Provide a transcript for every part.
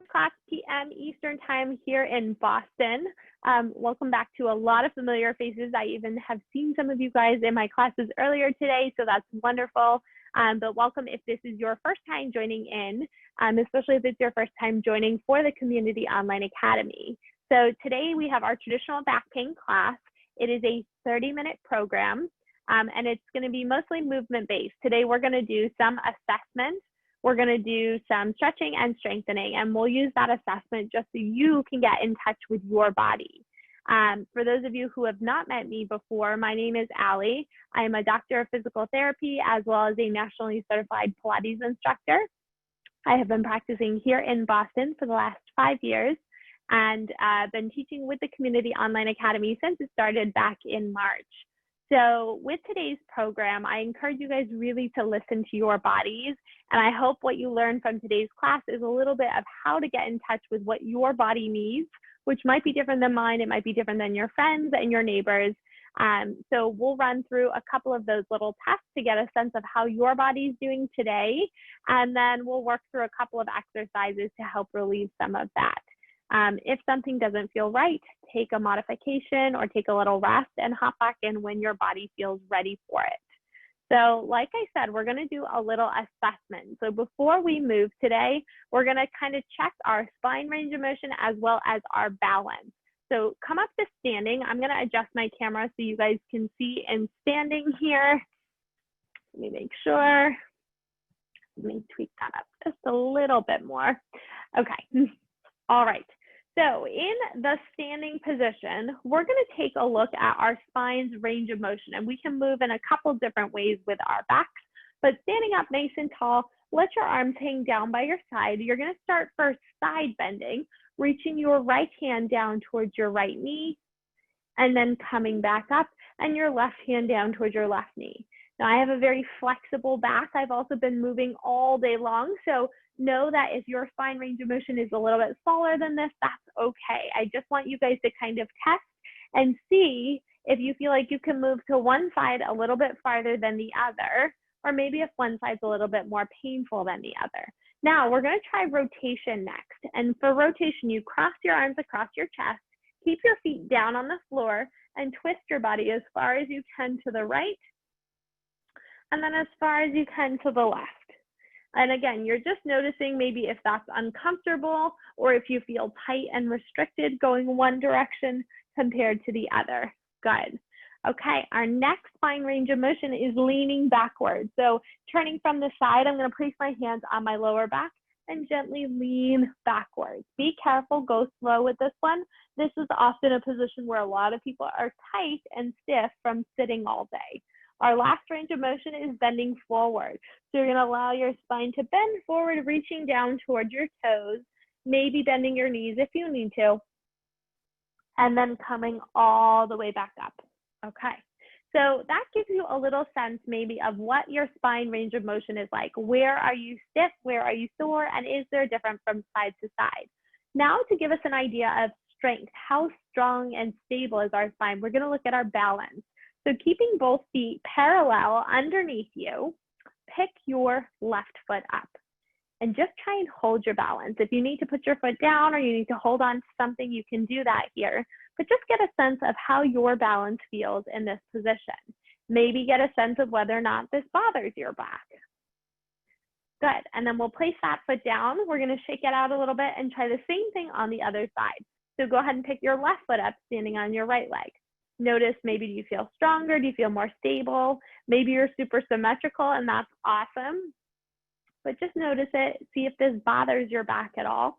O'clock p.m. Eastern time here in Boston. Welcome back to a lot of familiar faces. I even have seen some of you guys in my classes earlier today, so that's wonderful. But welcome if this is your first time joining in, especially if it's your first time joining for the Community Online Academy. So today we have our traditional back pain class. It is a 30-minute program, and it's going to be mostly movement-based. Today we're going to do some assessments. We're going to do some stretching and strengthening, and we'll use that assessment just so you can get in touch with your body. For those of you who have not met me before, my name is Allie. I am a doctor of physical therapy as well as a nationally certified Pilates instructor. I have been practicing here in Boston for the last 5 years and been teaching with the Community Online Academy since it started back in March. So with today's program, I encourage you guys really to listen to your bodies. And I hope what you learn from today's class is a little bit of how to get in touch with what your body needs, which might be different than mine. It might be different than your friends and your neighbors. So we'll run through a couple of those little tests to get a sense of how your body's doing today. And then we'll work through a couple of exercises to help relieve some of that. If something doesn't feel right, take a modification or take a little rest and hop back in when your body feels ready for it. So like I said, we're going to do a little assessment. So before we move today, we're going to kind of check our spine range of motion as well as our balance. So come up to standing. I'm going to adjust my camera so you guys can see in standing here. Let me make sure. Let me tweak that up just a little bit more. Okay. All right. So in the standing position, we're going to take a look at our spine's range of motion, and we can move in a couple different ways with our backs. But standing up nice and tall, let your arms hang down by your side. You're going to start first side bending, reaching your right hand down towards your right knee, and then coming back up, and your left hand down towards your left knee. Now, I have a very flexible back. I've also been moving all day long, so know that if your spine range of motion is a little bit smaller than this, that's okay. I just want you guys to kind of test and see if you feel like you can move to one side a little bit farther than the other, or maybe if one side's a little bit more painful than the other. Now, we're going to try rotation next. And for rotation, you cross your arms across your chest, keep your feet down on the floor, and twist your body as far as you can to the right, and then as far as you can to the left. And again, you're just noticing maybe if that's uncomfortable or if you feel tight and restricted going one direction compared to the other. Good. Okay, our next spine range of motion is leaning backwards. So turning from the side, I'm going to place my hands on my lower back and gently lean backwards. Be careful, go slow with this one. This is often a position where a lot of people are tight and stiff from sitting all day. Our last range of motion is bending forward. So you're going to allow your spine to bend forward, reaching down towards your toes, maybe bending your knees if you need to, and then coming all the way back up. Okay, so that gives you a little sense maybe of what your spine range of motion is like. Where are you stiff? Where are you sore? And is there different from side to side? Now, to give us an idea of strength, how strong and stable is our spine, we're going to look at our balance. So keeping both feet parallel underneath you, pick your left foot up and just try and hold your balance. If you need to put your foot down or you need to hold on to something, you can do that here. But just get a sense of how your balance feels in this position. Maybe get a sense of whether or not this bothers your back. Good. And then we'll place that foot down. We're going to shake it out a little bit and try the same thing on the other side. So go ahead and pick your left foot up standing on your right leg. Notice, maybe do you feel stronger? Do you feel more stable? Maybe you're super symmetrical and that's awesome. But just notice it, see if this bothers your back at all.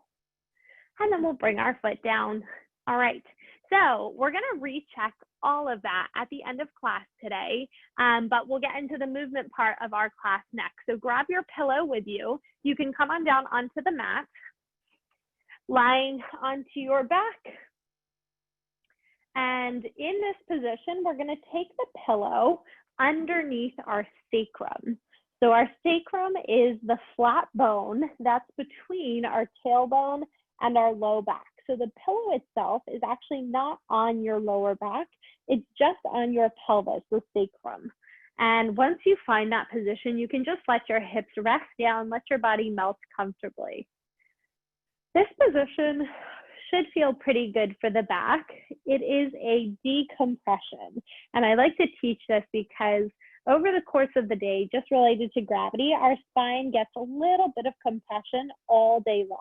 And then we'll bring our foot down. All right, so we're gonna recheck all of that at the end of class today, but we'll get into the movement part of our class next. So grab your pillow with you. You can come on down onto the mat, lying onto your back. And in this position, we're going to take the pillow underneath our sacrum. So our sacrum is the flat bone that's between our tailbone and our low back. So the pillow itself is actually not on your lower back. It's just on your pelvis, the sacrum. And once you find that position, you can just let your hips rest down, let your body melt comfortably. This position should feel pretty good for the back. It is a decompression. And I like to teach this because over the course of the day, just related to gravity, our spine gets a little bit of compression all day long.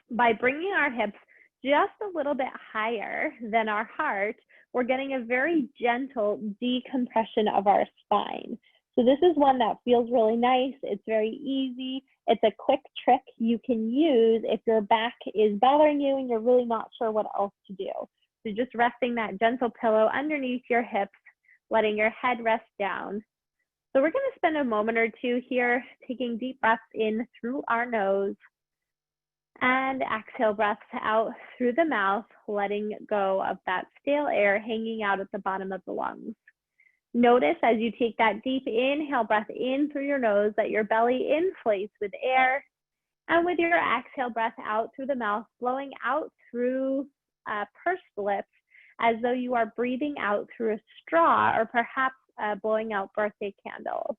By bringing our hips just a little bit higher than our heart, we're getting a very gentle decompression of our spine. So this is one that feels really nice. It's very easy. It's a quick trick you can use if your back is bothering you and you're really not sure what else to do. So just resting that gentle pillow underneath your hips, letting your head rest down. So we're going to spend a moment or two here taking deep breaths in through our nose and exhale breaths out through the mouth, letting go of that stale air hanging out at the bottom of the lungs. Notice as you take that deep inhale breath in through your nose that your belly inflates with air, and with your exhale breath out through the mouth, blowing out through pursed lips as though you are breathing out through a straw or perhaps blowing out birthday candles.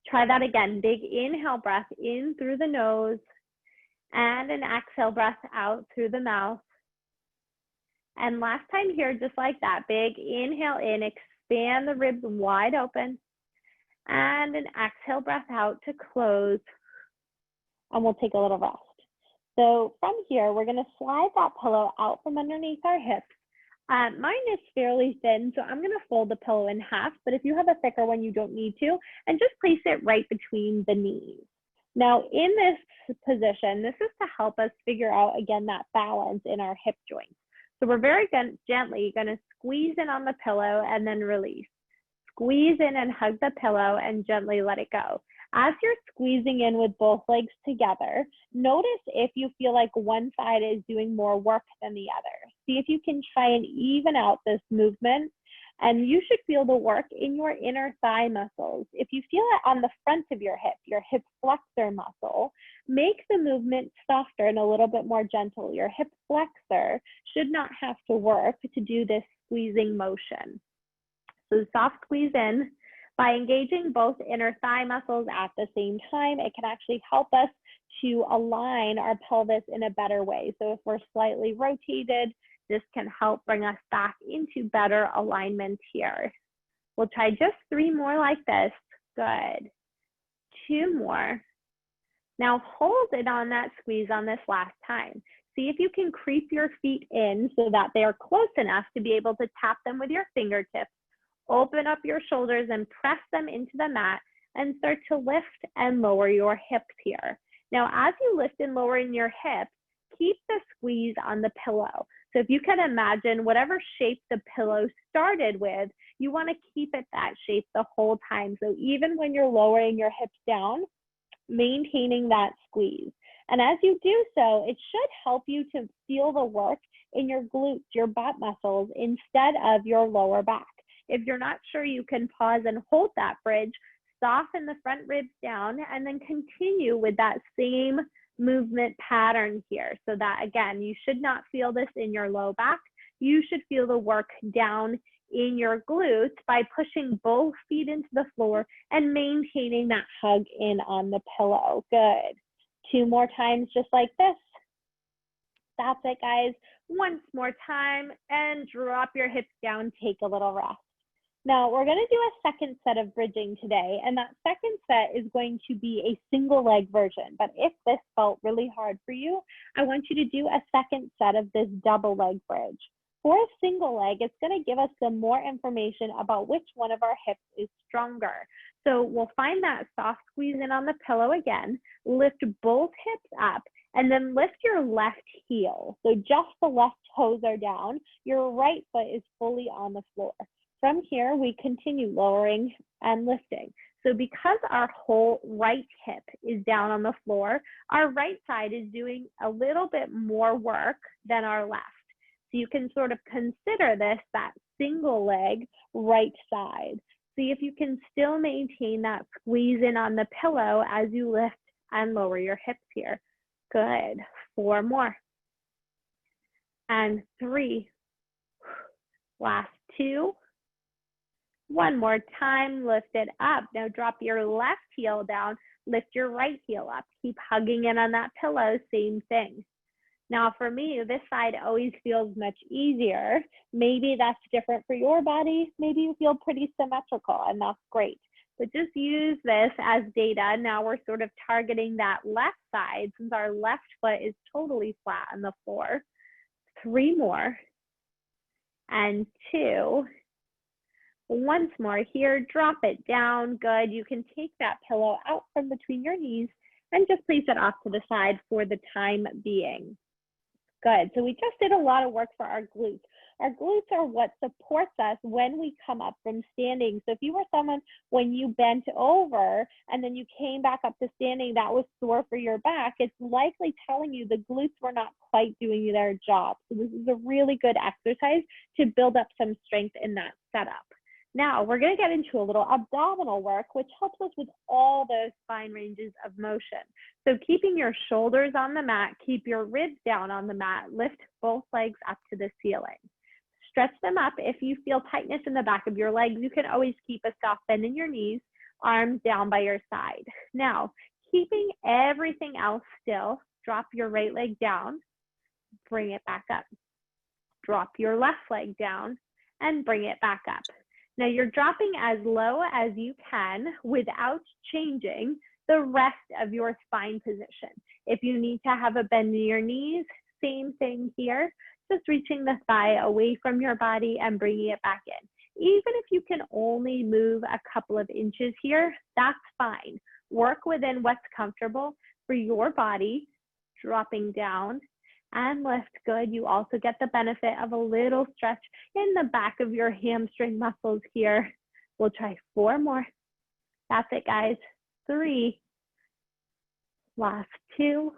Try that again. Big inhale breath in through the nose and an exhale breath out through the mouth. And last time here, just like that, big inhale in, expand the ribs wide open, and an exhale breath out to close, and we'll take a little rest. So from here, we're gonna slide that pillow out from underneath our hips. Mine is fairly thin, so I'm gonna fold the pillow in half, but if you have a thicker one, you don't need to, and just place it right between the knees. Now in this position, this is to help us figure out, again, that balance in our hip joints. So we're very gently gonna squeeze in on the pillow and then release. Squeeze in and hug the pillow and gently let it go. As you're squeezing in with both legs together, notice if you feel like one side is doing more work than the other. See if you can try and even out this movement, and you should feel the work in your inner thigh muscles. If you feel it on the front of your hip flexor muscle, make the movement softer and a little bit more gentle. Your hip flexor should not have to work to do this squeezing motion. So soft squeeze in. By engaging both inner thigh muscles at the same time, it can actually help us to align our pelvis in a better way. So if we're slightly rotated, this can help bring us back into better alignment here. We'll try just 3 more like this. Good. 2 more. Now hold it on that squeeze on this last time. See if you can creep your feet in so that they are close enough to be able to tap them with your fingertips. Open up your shoulders and press them into the mat and start to lift and lower your hips here. Now, as you lift and lower in your hips, keep the squeeze on the pillow. So if you can imagine whatever shape the pillow started with, you want to keep it that shape the whole time. So even when you're lowering your hips down, maintaining that squeeze. And as you do so, it should help you to feel the work in your glutes, your butt muscles, instead of your lower back. If you're not sure, you can pause and hold that bridge, soften the front ribs down, and then continue with that same movement pattern here. So that, again, you should not feel this in your low back. You should feel the work down in your glutes by pushing both feet into the floor and maintaining that hug in on the pillow. Good. 2 more times just like this. That's it, guys. Once more time, and drop your hips down, take a little rest. Now we're going to do a second set of bridging today, and that second set is going to be a single leg version. But if this felt really hard for you, I want you to do a second set of this double leg bridge. For a single leg, it's going to give us some more information about which one of our hips is stronger. So we'll find that soft squeeze in on the pillow again, lift both hips up, and then lift your left heel. So just the left toes are down, your right foot is fully on the floor. From here, we continue lowering and lifting. So because our whole right hip is down on the floor, our right side is doing a little bit more work than our left. So you can sort of consider this that single leg right side. See if you can still maintain that squeeze in on the pillow as you lift and lower your hips here. Good. 4 more. And 3. Last 2. One more time, lift it up. Now drop your left heel down, lift your right heel up. Keep hugging in on that pillow, same thing. Now for me, this side always feels much easier. Maybe that's different for your body. Maybe you feel pretty symmetrical, and that's great. But just use this as data. Now we're sort of targeting that left side since our left foot is totally flat on the floor. 3 more. And 2. Once more here, drop it down. Good. You can take that pillow out from between your knees and just place it off to the side for the time being. Good. So we just did a lot of work for our glutes. Our glutes are what supports us when we come up from standing. So if you were someone, when you bent over and then you came back up to standing, that was sore for your back, it's likely telling you the glutes were not quite doing their job. So this is a really good exercise to build up some strength in that setup. Now we're going to get into a little abdominal work, which helps us with all those spine ranges of motion. So keeping your shoulders on the mat, keep your ribs down on the mat, lift both legs up to the ceiling. Stretch them up. If you feel tightness in the back of your legs, you can always keep a soft bend in your knees, arms down by your side. Now, keeping everything else still, drop your right leg down, bring it back up. Drop your left leg down and bring it back up. Now you're dropping as low as you can without changing the rest of your spine position. If you need to have a bend in your knees, same thing here, just reaching the thigh away from your body and bringing it back in. Even if you can only move a couple of inches here, that's fine. Work within what's comfortable for your body, dropping down and lift. Good. You also get the benefit of a little stretch in the back of your hamstring muscles here. We'll try 4 more. That's it, guys. 3. Last 2.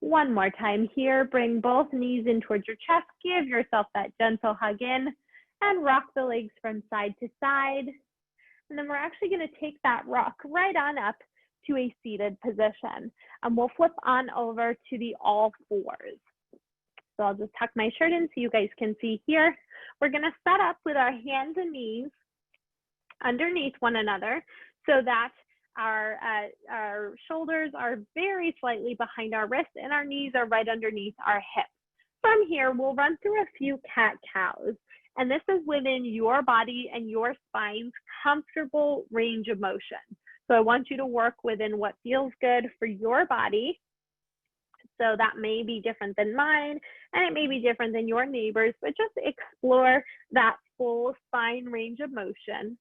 One more time here. Bring both knees in towards your chest. Give yourself that gentle hug in and rock the legs from side to side. And then we're actually going to take that rock right on up to a seated position. And we'll flip on over to the all fours. So I'll just tuck my shirt in so you guys can see here. We're going to set up with our hands and knees underneath one another so that our shoulders are very slightly behind our wrists and our knees are right underneath our hips. From here, we'll run through a few cat-cows. And this is within your body and your spine's comfortable range of motion. So I want you to work within what feels good for your body. So that may be different than mine, and it may be different than your neighbors, but just explore that full spine range of motion.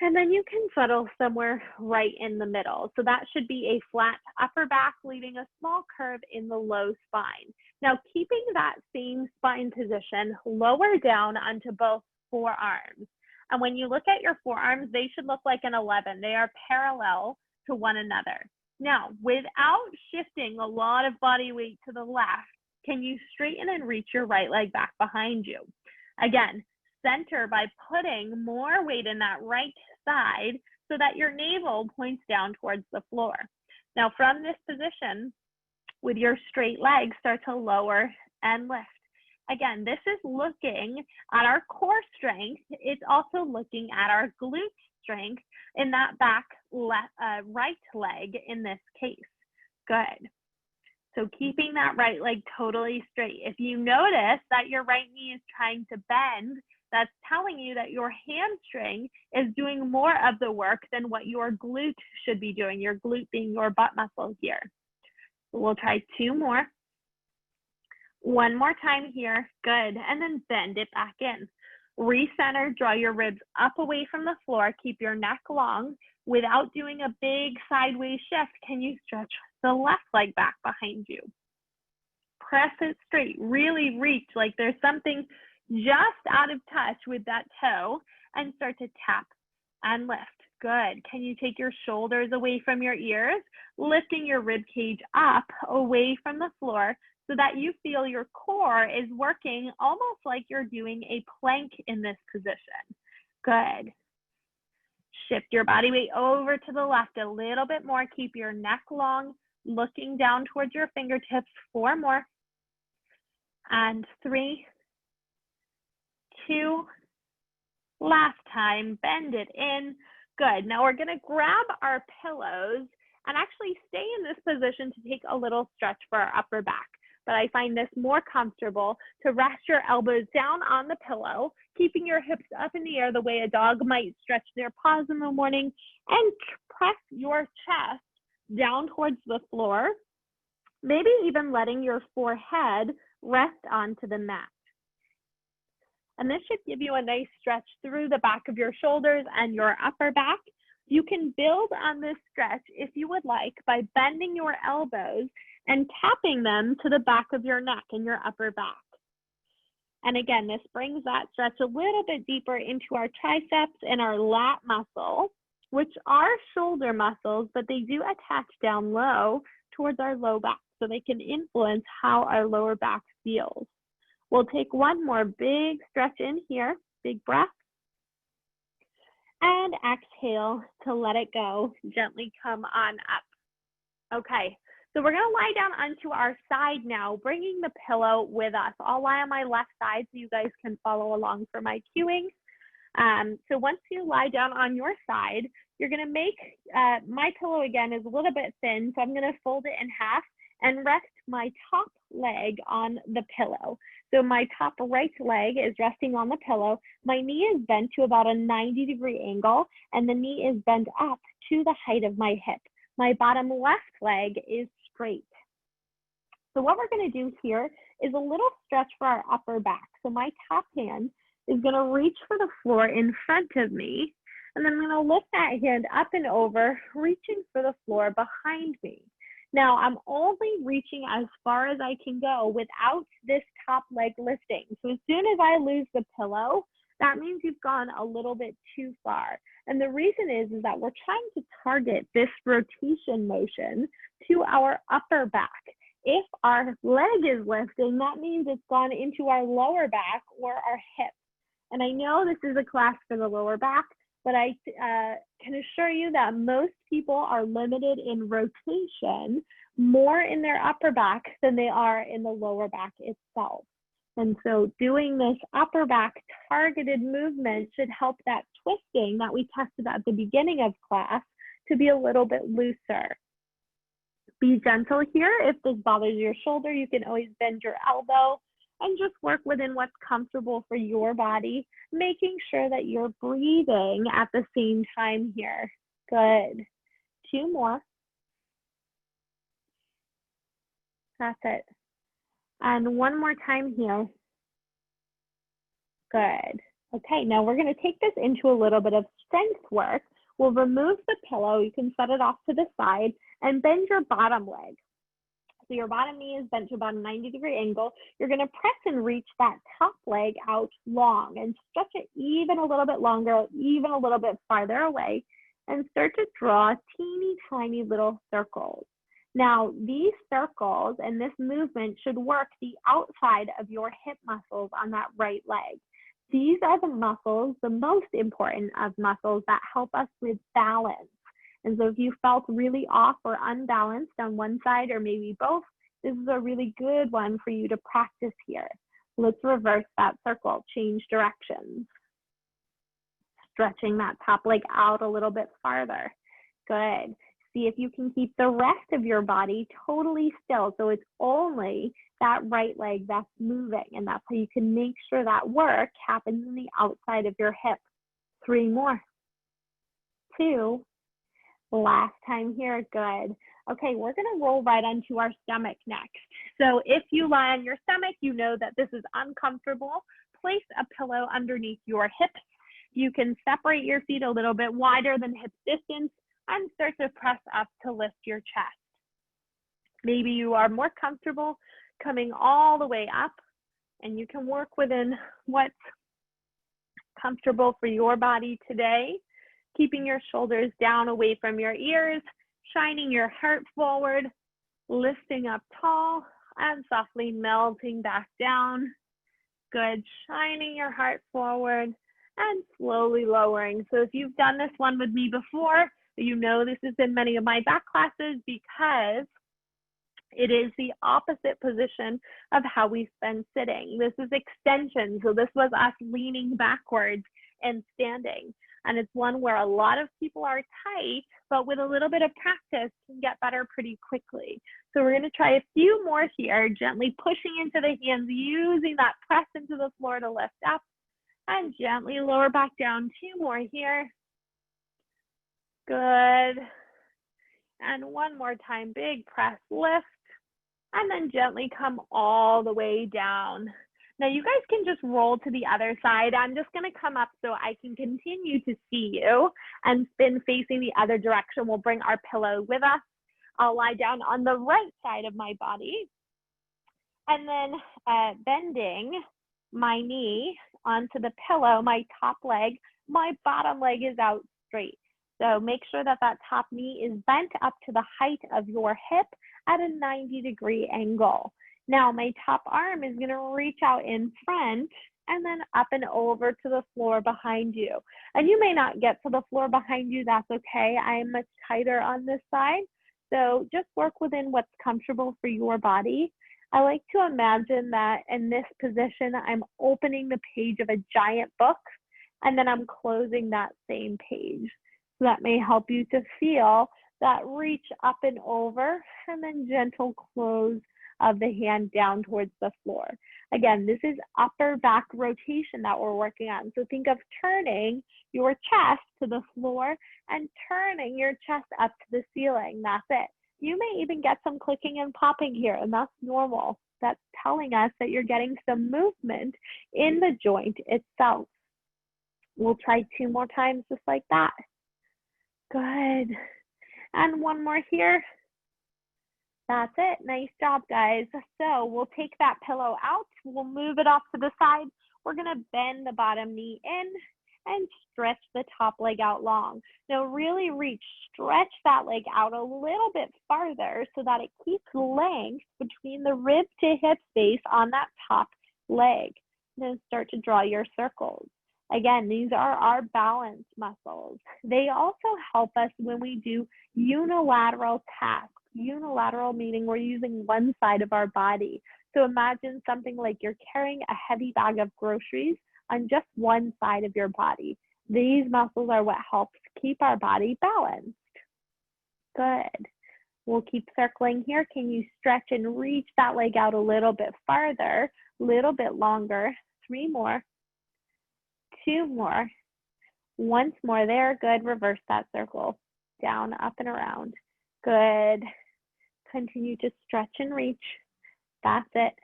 And then you can settle somewhere right in the middle. So that should be a flat upper back, leaving a small curve in the low spine. Now, keeping that same spine position, lower down onto both forearms. And when you look at your forearms, they should look like an 11. They are parallel to one another. Now, without shifting a lot of body weight to the left, can you straighten and reach your right leg back behind you? Again, center by putting more weight in that right side so that your navel points down towards the floor. Now, from this position, with your straight legs, start to lower and lift. Again, this is looking at our core strength. It's also looking at our glute strength in that back right leg in this case. Good. So keeping that right leg totally straight. If you notice that your right knee is trying to bend, that's telling you that your hamstring is doing more of the work than what your glute should be doing, your glute being your butt muscle here. So we'll try 2 more. One more time here. Good. And then bend it back in. Recenter, draw your ribs up away from the floor. Keep your neck long. Without doing a big sideways shift, can you stretch the left leg back behind you? Press it straight. Really reach like there's something just out of touch with that toe and start to tap and lift. Good. Can you take your shoulders away from your ears, lifting your rib cage up away from the floor so that you feel your core is working almost like you're doing a plank in this position. Good. Shift your body weight over to the left a little bit more. Keep your neck long, looking down towards your fingertips. 4 more. And 3, 2, Last time, bend it in. Good. Now we're going to grab our pillows and actually stay in this position to take a little stretch for our upper back. But I find this more comfortable to rest your elbows down on the pillow, keeping your hips up in the air the way a dog might stretch their paws in the morning, and press your chest down towards the floor, maybe even letting your forehead rest onto the mat. And this should give you a nice stretch through the back of your shoulders and your upper back. You can build on this stretch if you would like by bending your elbows and tapping them to the back of your neck and your upper back. And again, this brings that stretch a little bit deeper into our triceps and our lat muscle, which are shoulder muscles, but they do attach down low towards our low back, so they can influence how our lower back feels. We'll take one more big stretch in here, big breath, and exhale to let it go. Gently come on up. Okay, so we're gonna lie down onto our side now, bringing the pillow with us. I'll lie on my left side so you guys can follow along for my cueing. So once you lie down on your side, you're gonna make, my pillow again is a little bit thin, so I'm gonna fold it in half and rest my top leg on the pillow. So my top right leg is resting on the pillow. My knee is bent to about a 90-degree angle, and the knee is bent up to the height of my hip. My bottom left leg is straight. So what we're gonna do here is a little stretch for our upper back. So my top hand is gonna reach for the floor in front of me, and then I'm gonna lift that hand up and over, reaching for the floor behind me. Now I'm only reaching as far as I can go without this top leg lifting. So as soon as I lose the pillow, that means you've gone a little bit too far. And the reason is that we're trying to target this rotation motion to our upper back. If our leg is lifting, that means it's gone into our lower back or our hip. And I know this is a class for the lower back, but I can assure you that most people are limited in rotation more in their upper back than they are in the lower back itself. And so doing this upper back targeted movement should help that twisting that we tested at the beginning of class to be a little bit looser. Be gentle here. If this bothers your shoulder, you can always bend your elbow and just work within what's comfortable for your body, making sure that you're breathing at the same time here. Good. 2 more. That's it. And 1 more time here. Good. Okay, now we're going to take this into a little bit of strength work. We'll remove the pillow. You can set it off to the side and bend your bottom leg. So your bottom knee is bent to about a 90-degree angle. You're going to press and reach that top leg out long and stretch it even a little bit longer, even a little bit farther away, and start to draw teeny tiny little circles. Now, these circles and this movement should work the outside of your hip muscles on that right leg. These are the muscles, the most important of muscles that help us with balance. And so if you felt really off or unbalanced on one side or maybe both, this is a really good one for you to practice here. Let's reverse that circle, change directions. Stretching that top leg out a little bit farther. Good. See if you can keep the rest of your body totally still. So it's only that right leg that's moving, and that's how you can make sure that work happens in the outside of your hip. 3 more. 2. Last time here, good. Okay, we're gonna roll right onto our stomach next. So if you lie on your stomach, you know that this is uncomfortable. Place a pillow underneath your hips. You can separate your feet a little bit wider than hip distance and start to press up to lift your chest. Maybe you are more comfortable coming all the way up, and you can work within what's comfortable for your body today. Keeping your shoulders down away from your ears, shining your heart forward, lifting up tall, and softly melting back down. Good, shining your heart forward and slowly lowering. So if you've done this one with me before, you know this is in many of my back classes because it is the opposite position of how we've been sitting. This is extension, so this was us leaning backwards. in standing. And it's one where a lot of people are tight, but with a little bit of practice can get better pretty quickly. So we're gonna try a few more here, gently pushing into the hands, using that press into the floor to lift up, and gently lower back down. 2 more here. Good. And one more time, big press, lift, and then gently come all the way down. Now you guys can just roll to the other side. I'm just gonna come up so I can continue to see you and spin facing the other direction. We'll bring our pillow with us. I'll lie down on the right side of my body, and then bending my knee onto the pillow, my top leg, my bottom leg is out straight. So make sure that that top knee is bent up to the height of your hip at a 90-degree angle. Now my top arm is gonna reach out in front and then up and over to the floor behind you. And you may not get to the floor behind you, that's okay. I am much tighter on this side. So just work within what's comfortable for your body. I like to imagine that in this position, I'm opening the page of a giant book and then I'm closing that same page. So that may help you to feel that reach up and over and then gentle close of the hand down towards the floor. Again, this is upper back rotation that we're working on. So think of turning your chest to the floor and turning your chest up to the ceiling. That's it. You may even get some clicking and popping here, and that's normal. That's telling us that you're getting some movement in the joint itself. We'll try 2 more times just like that. Good. And one more here. That's it. Nice job, guys. So we'll take that pillow out. We'll move it off to the side. We're going to bend the bottom knee in and stretch the top leg out long. Now really reach, stretch that leg out a little bit farther so that it keeps length between the rib to hip space on that top leg. Then start to draw your circles. Again, these are our balance muscles. They also help us when we do unilateral tasks. Unilateral meaning we're using one side of our body. So imagine something like you're carrying a heavy bag of groceries on just one side of your body. These muscles are what helps keep our body balanced. Good. We'll keep circling here. Can you stretch and reach that leg out a little bit farther, a little bit longer? 3 more. 2 more. Once more there. Good. Reverse that circle. Down, up, and around. Good. Continue to stretch and reach. That's it.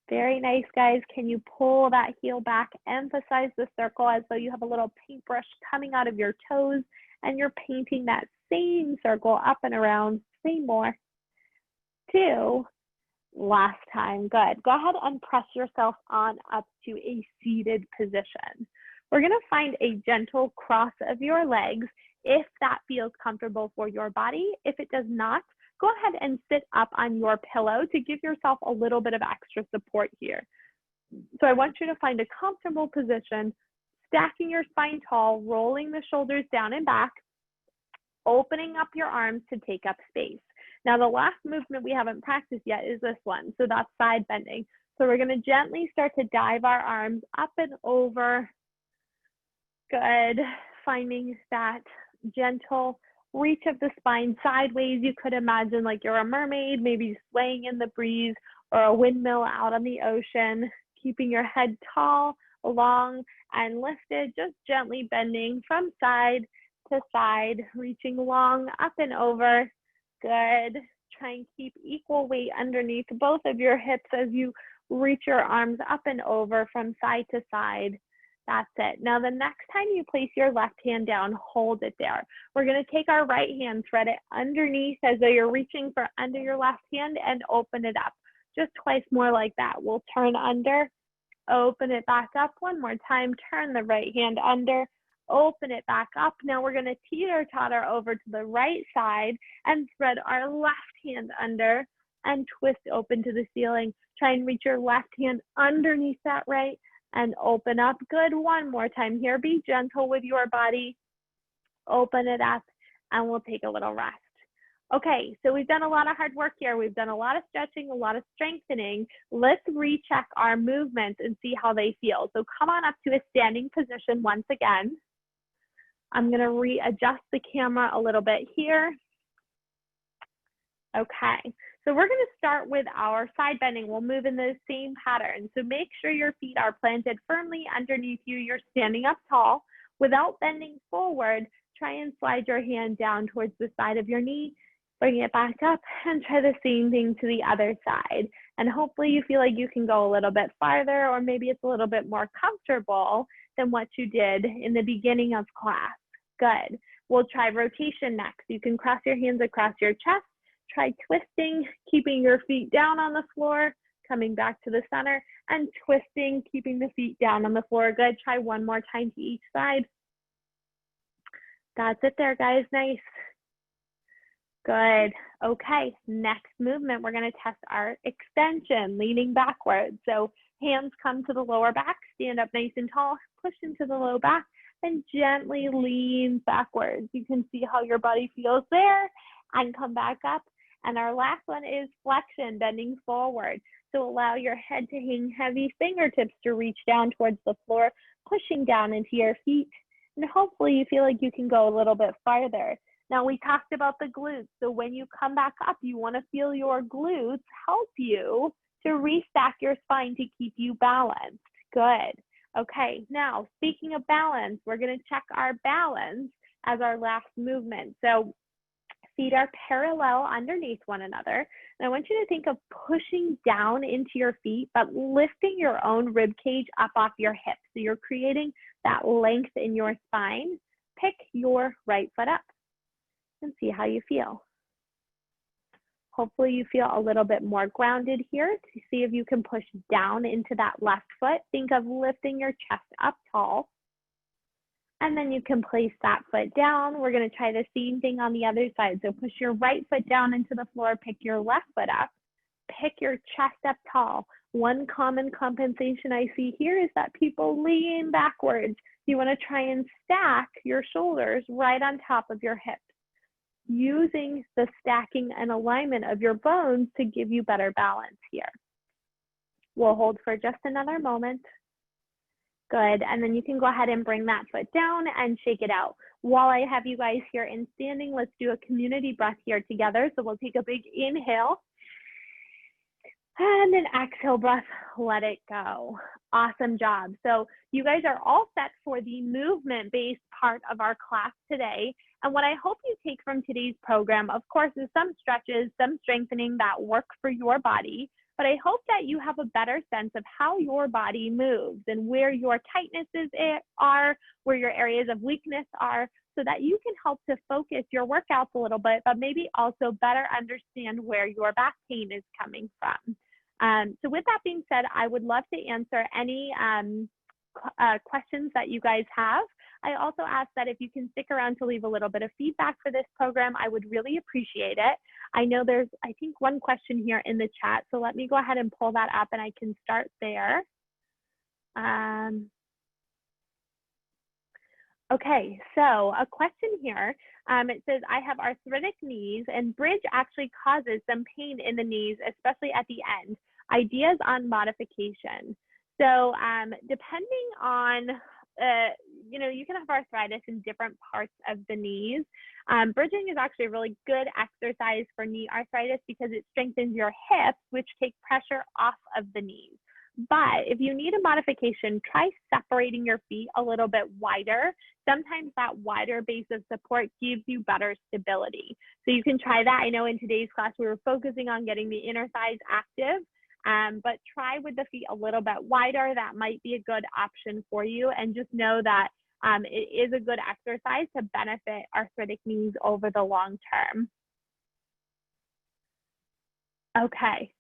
Very nice, guys. Can you pull that heel back? Emphasize the circle as though you have a little paintbrush coming out of your toes and you're painting that same circle up and around. 3 more. 2. Last time. Good. Go ahead and press yourself on up to a seated position. We're going to find a gentle cross of your legs if that feels comfortable for your body. If it does not, go ahead and sit up on your pillow to give yourself a little bit of extra support here. So I want you to find a comfortable position, stacking your spine tall, rolling the shoulders down and back, opening up your arms to take up space. Now the last movement we haven't practiced yet is this one, so that's side bending. So we're going to gently start to dive our arms up and over. Good. Finding that gentle reach of the spine sideways. You could imagine like you're a mermaid, maybe swaying in the breeze, or a windmill out on the ocean, keeping your head tall, long, and lifted, just gently bending from side to side, reaching long up and over. Good. Try and keep equal weight underneath both of your hips as you reach your arms up and over from side to side. That's it. Now the next time you place your left hand down, hold it there. We're going to take our right hand, thread it underneath as though you're reaching for under your left hand and open it up. Just twice more like that. We'll turn under, open it back up. One more time, turn the right hand under, open it back up. Now we're going to teeter-totter over to the right side and thread our left hand under and twist open to the ceiling. Try and reach your left hand underneath that right and open up. Good. One more time here. Be gentle with your body. Open it up and we'll take a little rest. Okay, so we've done a lot of hard work here. We've done a lot of stretching, a lot of strengthening. Let's recheck our movements and see how they feel. So come on up to a standing position once again. I'm going to readjust the camera a little bit here. Okay, so we're going to start with our side bending. We'll move in the same pattern. So make sure your feet are planted firmly underneath you. You're standing up tall. Without bending forward, try and slide your hand down towards the side of your knee. Bring it back up and try the same thing to the other side. And hopefully you feel like you can go a little bit farther, or maybe it's a little bit more comfortable than what you did in the beginning of class. Good. We'll try rotation next. You can cross your hands across your chest. Try twisting, keeping your feet down on the floor, coming back to the center, and twisting, keeping the feet down on the floor. Good. Try one more time to each side. That's it there, guys. Nice. Good. Okay, next movement, we're going to test our extension, leaning backwards. So hands come to the lower back, stand up nice and tall, push into the low back, and gently lean backwards. You can see how your body feels there, and come back up. And our last one is flexion, bending forward. So allow your head to hang heavy, fingertips to reach down towards the floor, pushing down into your feet. And hopefully you feel like you can go a little bit farther. Now we talked about the glutes. So when you come back up, you want to feel your glutes help you to restack your spine to keep you balanced. Good. Okay, now speaking of balance, we're going to check our balance as our last movement. So feet are parallel underneath one another. And I want you to think of pushing down into your feet, but lifting your own rib cage up off your hips. So you're creating that length in your spine. Pick your right foot up and see how you feel. Hopefully you feel a little bit more grounded here. To see if you can push down into that left foot. Think of lifting your chest up tall. And then you can place that foot down. We're going to try the same thing on the other side. So push your right foot down into the floor, pick your left foot up, pick your chest up tall. One common compensation I see here is that people lean backwards. You want to try and stack your shoulders right on top of your hips, using the stacking and alignment of your bones to give you better balance here. We'll hold for just another moment. Good, and then you can go ahead and bring that foot down and shake it out. While I have you guys here in standing, let's do a community breath here together. So we'll take a big inhale, and an exhale breath, let it go. Awesome job. So you guys are all set for the movement-based part of our class today. And what I hope you take from today's program, of course, is some stretches, some strengthening that work for your body. But I hope that you have a better sense of how your body moves and where your tightnesses are, where your areas of weakness are, so that you can help to focus your workouts a little bit, but maybe also better understand where your back pain is coming from. So with that being said, I would love to answer any questions that you guys have. I also ask that if you can stick around to leave a little bit of feedback for this program, I would really appreciate it. I know there's, I think, one question here in the chat, so let me go ahead and pull that up and I can start there. Okay, so a question here, it says, I have arthritic knees and bridge actually causes some pain in the knees, especially at the end. Ideas on modification. So depending on, you know, you can have arthritis in different parts of the knees. Bridging is actually a really good exercise for knee arthritis because it strengthens your hips, which take pressure off of the knees. But if you need a modification, try separating your feet a little bit wider. Sometimes that wider base of support gives you better stability. So you can try that. I know in today's class, we were focusing on getting the inner thighs active, but try with the feet a little bit wider. That might be a good option for you. And just know that it is a good exercise to benefit arthritic knees over the long term. Okay.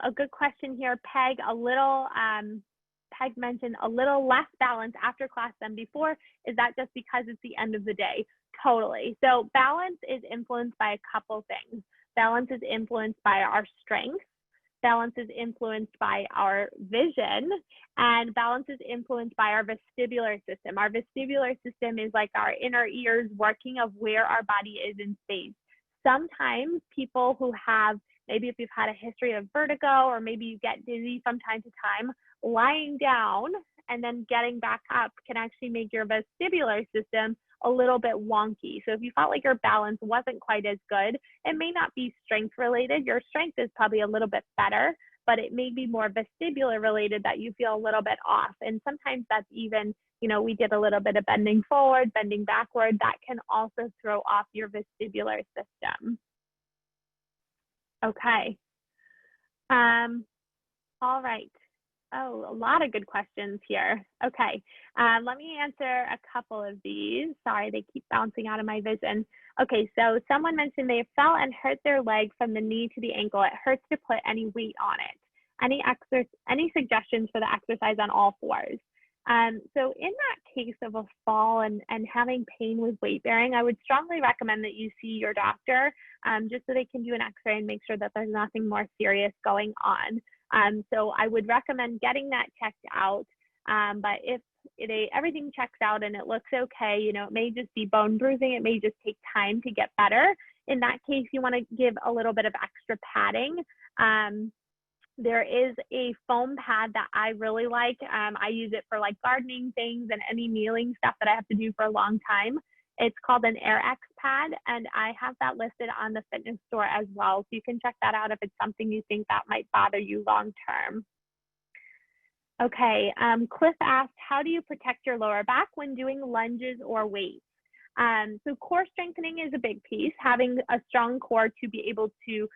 A good question here, Peg, Peg mentioned a little less balance after class than before. Is that just because it's the end of the day? Totally. So balance is influenced by a couple things. Balance is influenced by our strength. balance is influenced by our vision, and balance is influenced by our vestibular system. Our vestibular system is like our inner ears working of where our body is in space. Sometimes people who have, maybe if you've had a history of vertigo, or maybe you get dizzy from time to time, lying down and then getting back up can actually make your vestibular system a little bit wonky. So if you felt like your balance wasn't quite as good, it may not be strength related. Your strength is probably a little bit better, but it may be more vestibular related that you feel a little bit off. And sometimes that's even, you know, we did a little bit of bending forward, bending backward. That can also throw off your vestibular system. Okay. All right. Oh, a lot of good questions here. Okay, let me answer a couple of these. Sorry, they keep bouncing out of my vision. Okay, so someone mentioned they fell and hurt their leg from the knee to the ankle. It hurts to put any weight on it. Any suggestions for the exercise on all fours? So in that case of a fall and having pain with weight bearing, I would strongly recommend that you see your doctor just so they can do an x-ray and make sure that there's nothing more serious going on. So I would recommend getting that checked out. But if everything checks out and it looks okay, you know, it may just be bone bruising. It may just take time to get better. In that case, you want to give a little bit of extra padding. There is a foam pad that I really like. I use it for like gardening things and any kneeling stuff that I have to do for a long time. It's called an AirX pad, and I have that listed on the fitness store as well. So you can check that out if it's something you think that might bother you long term. Okay, Cliff asked, how do you protect your lower back when doing lunges or weights? So core strengthening is a big piece. Having a strong core to be able to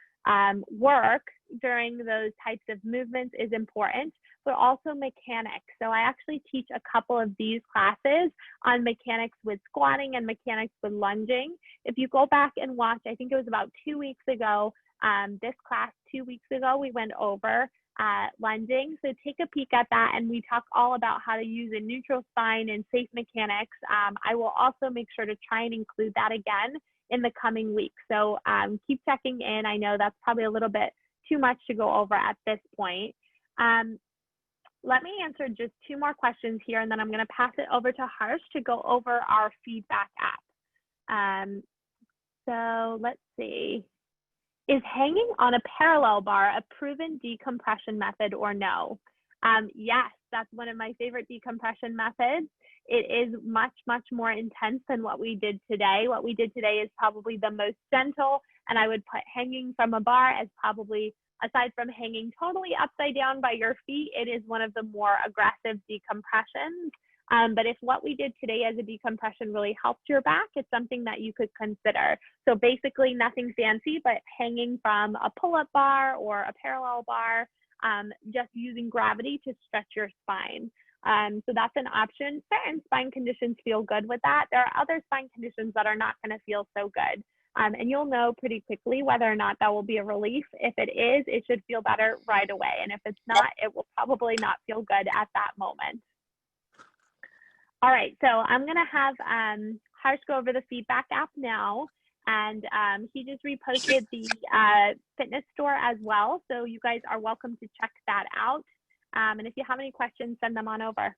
work during those types of movements is important, but also mechanics. So I actually teach a couple of these classes on mechanics with squatting and mechanics with lunging. If you go back and watch, I think it was about 2 weeks ago, this class 2 weeks ago, we went over lunging. So take a peek at that, and we talk all about how to use a neutral spine and safe mechanics. I will also make sure to try and include that again in the coming weeks. So keep checking in. I know that's probably a little bit too much to go over at this point. Let me answer just 2 more questions here, and then I'm going to pass it over to Harsh to go over our feedback app. So let's see. Is hanging on a parallel bar a proven decompression method or no? Yes, that's one of my favorite decompression methods. It is much, much more intense than what we did today. What we did today is probably the most gentle, and I would put hanging from a bar as probably, aside from hanging totally upside down by your feet, it is one of the more aggressive decompressions. But if what we did today as a decompression really helped your back, it's something that you could consider. So basically nothing fancy, but hanging from a pull-up bar or a parallel bar, just using gravity to stretch your spine. So that's an option. Certain spine conditions feel good with that. There are other spine conditions that are not going to feel so good. And you'll know pretty quickly whether or not that will be a relief. If it is, it should feel better right away. And if it's not, it will probably not feel good at that moment. All right, so I'm going to have Harsh go over the feedback app now. And he just reposted the fitness store as well. So you guys are welcome to check that out. And if you have any questions, send them on over.